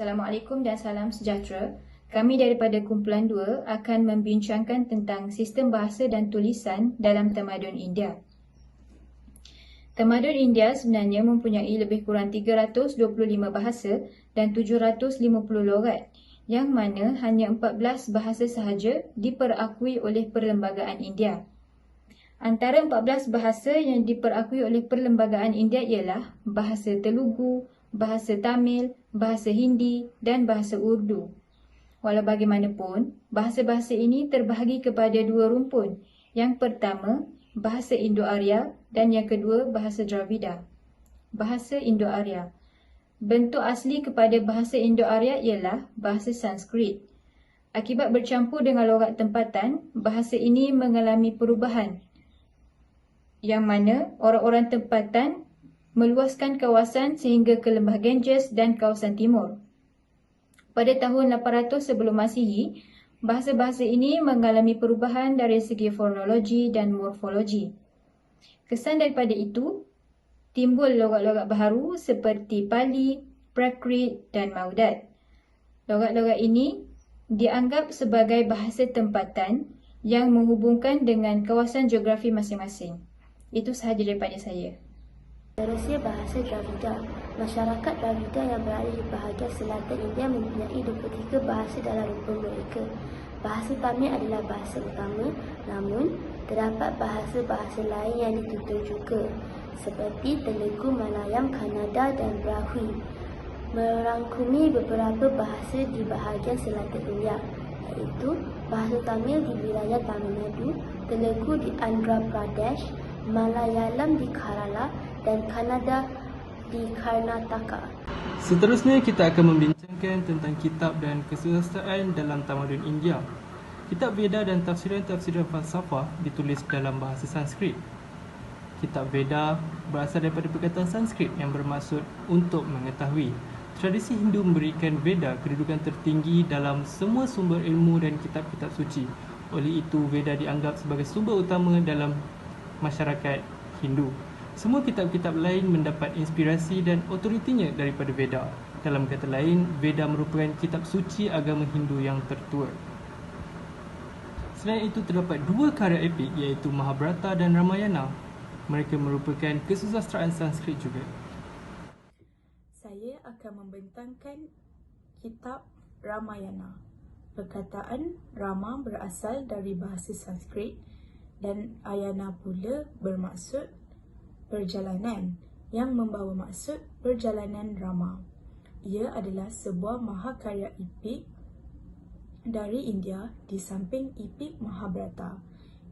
Assalamualaikum dan salam sejahtera. Kami daripada Kumpulan 2 akan membincangkan tentang sistem bahasa dan tulisan dalam tamadun India. Tamadun India sebenarnya mempunyai lebih kurang 325 bahasa dan 750 logat, yang mana hanya 14 bahasa sahaja diperakui oleh Perlembagaan India. Antara 14 bahasa yang diperakui oleh Perlembagaan India ialah bahasa Telugu, bahasa Tamil, bahasa Hindi dan bahasa Urdu. Walau bagaimanapun, bahasa-bahasa ini terbahagi kepada dua rumpun. Yang pertama, bahasa Indo-Arya dan yang kedua, bahasa Dravida. Bahasa Indo-Arya. Bentuk asli kepada bahasa Indo-Arya ialah bahasa Sanskrit. Akibat bercampur dengan logat tempatan, bahasa ini mengalami perubahan, yang mana orang-orang tempatan meluaskan kawasan sehingga ke lembah Ganges dan kawasan timur. Pada tahun 800 sebelum Masihi, bahasa-bahasa ini mengalami perubahan dari segi fonologi dan morfologi. Kesan daripada itu, timbul logat-logat baharu seperti Pali, Prakrit dan Maudat. Logat-logat ini dianggap sebagai bahasa tempatan yang menghubungkan dengan kawasan geografi masing-masing. Itu sahaja daripada saya. Seterusnya bahasa Dravida. Masyarakat Dravida yang berada di bahagian selatan India mempunyai 23 bahasa dalam rumpun mereka. Bahasa Tamil adalah bahasa utama, namun terdapat bahasa-bahasa lain yang ditutur juga, seperti Telugu, Malayam, Kannada dan Brahui. Merangkumi beberapa bahasa di bahagian selatan India, iaitu bahasa Tamil di wilayah Tamil Nadu, Telugu di Andhra Pradesh, Malayalam di Kerala dan Kannada di Karnataka. Seterusnya kita akan membincangkan tentang kitab dan kesusastraan dalam tamadun India. Kitab Veda dan tafsiran-tafsiran falsafah ditulis dalam bahasa Sanskrit. Kitab Veda berasal daripada perkataan Sanskrit yang bermaksud untuk mengetahui. Tradisi Hindu memberikan Veda kedudukan tertinggi dalam semua sumber ilmu dan kitab-kitab suci. Oleh itu, Veda dianggap sebagai sumber utama dalam masyarakat Hindu. Semua kitab-kitab lain mendapat inspirasi dan otoritinya daripada Veda. Dalam kata lain, Veda merupakan kitab suci agama Hindu yang tertua. Selain itu, terdapat dua karya epik iaitu Mahabharata dan Ramayana. Mereka merupakan kesusastraan Sanskrit juga. Saya akan membentangkan kitab Ramayana. Perkataan Rama berasal dari bahasa Sanskrit dan Ayana pula bermaksud perjalanan, yang membawa maksud perjalanan Rama. Ia adalah sebuah mahakarya epik dari India di samping epik Mahabharata.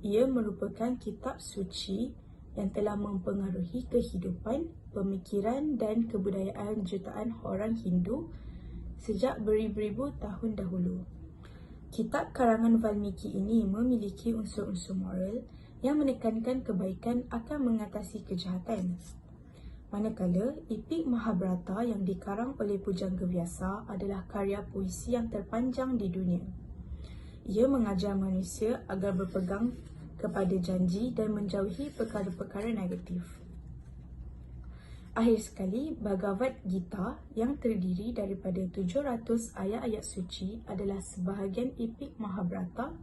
Ia merupakan kitab suci yang telah mempengaruhi kehidupan, pemikiran dan kebudayaan jutaan orang Hindu sejak beribu-ribu tahun dahulu. Kitab karangan Valmiki ini memiliki unsur-unsur moral yang menekankan kebaikan akan mengatasi kejahatan. Manakala epik Mahabharata yang dikarang oleh Pujangga Vyasa adalah karya puisi yang terpanjang di dunia. Ia mengajar manusia agar berpegang kepada janji dan menjauhi perkara-perkara negatif. Akhir sekali, Bhagavad Gita yang terdiri daripada 700 ayat-ayat suci adalah sebahagian epik Mahabharata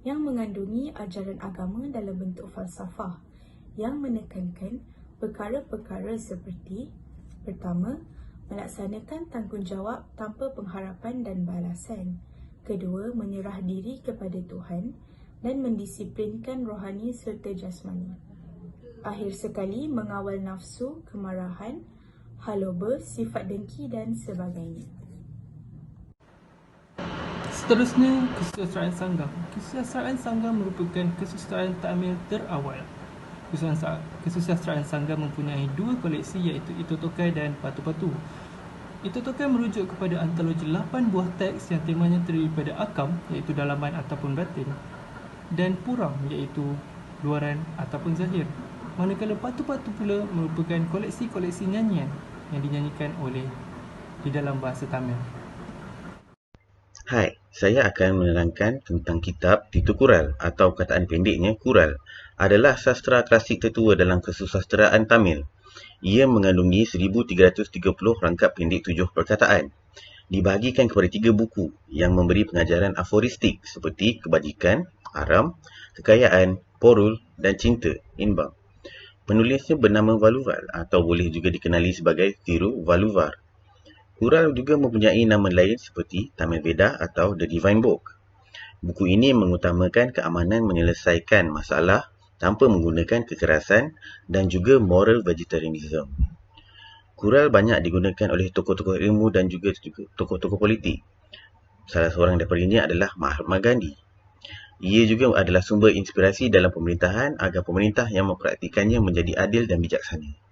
yang mengandungi ajaran agama dalam bentuk falsafah yang menekankan perkara-perkara seperti: pertama, melaksanakan tanggungjawab tanpa pengharapan dan balasan; kedua, menyerah diri kepada Tuhan dan mendisiplinkan rohani serta jasmani; akhir sekali, mengawal nafsu, kemarahan, haloba, sifat dengki dan sebagainya. Seterusnya, kesusastraan Sangam. Kesusastraan Sangam merupakan kesusastraan Tamil terawal. Kesusastraan Sangam mempunyai dua koleksi iaitu Itotokai dan Patu-Patu. Itotokai merujuk kepada antologi 8 buah teks yang temanya terdiri pada akam iaitu dalaman ataupun batin dan puram iaitu luaran ataupun zahir. Manakala Patu-Patu pula merupakan koleksi-koleksi nyanyian yang dinyanyikan oleh di dalam bahasa Tamil. Hai, saya akan menerangkan tentang kitab Titu Kural atau kataan pendeknya Kural. Adalah sastra klasik tertua dalam kesusastraan Tamil. Ia mengandungi 1330 rangkap pendek 7 perkataan. Dibahagikan kepada 3 buku yang memberi pengajaran aforistik seperti kebajikan, haram, kekayaan, porul dan cinta, imbang. Penulisnya bernama Valuvar atau boleh juga dikenali sebagai Thiru Valuvar. Kural juga mempunyai nama lain seperti Tamil Veda atau The Divine Book. Buku ini mengutamakan keamanan menyelesaikan masalah tanpa menggunakan kekerasan dan juga moral vegetarianism. Kural banyak digunakan oleh tokoh-tokoh ilmu dan juga tokoh-tokoh politik. Salah seorang daripadanya adalah Mahatma Gandhi. Ia juga adalah sumber inspirasi dalam pemerintahan agar pemerintah yang mempraktikannya menjadi adil dan bijaksana.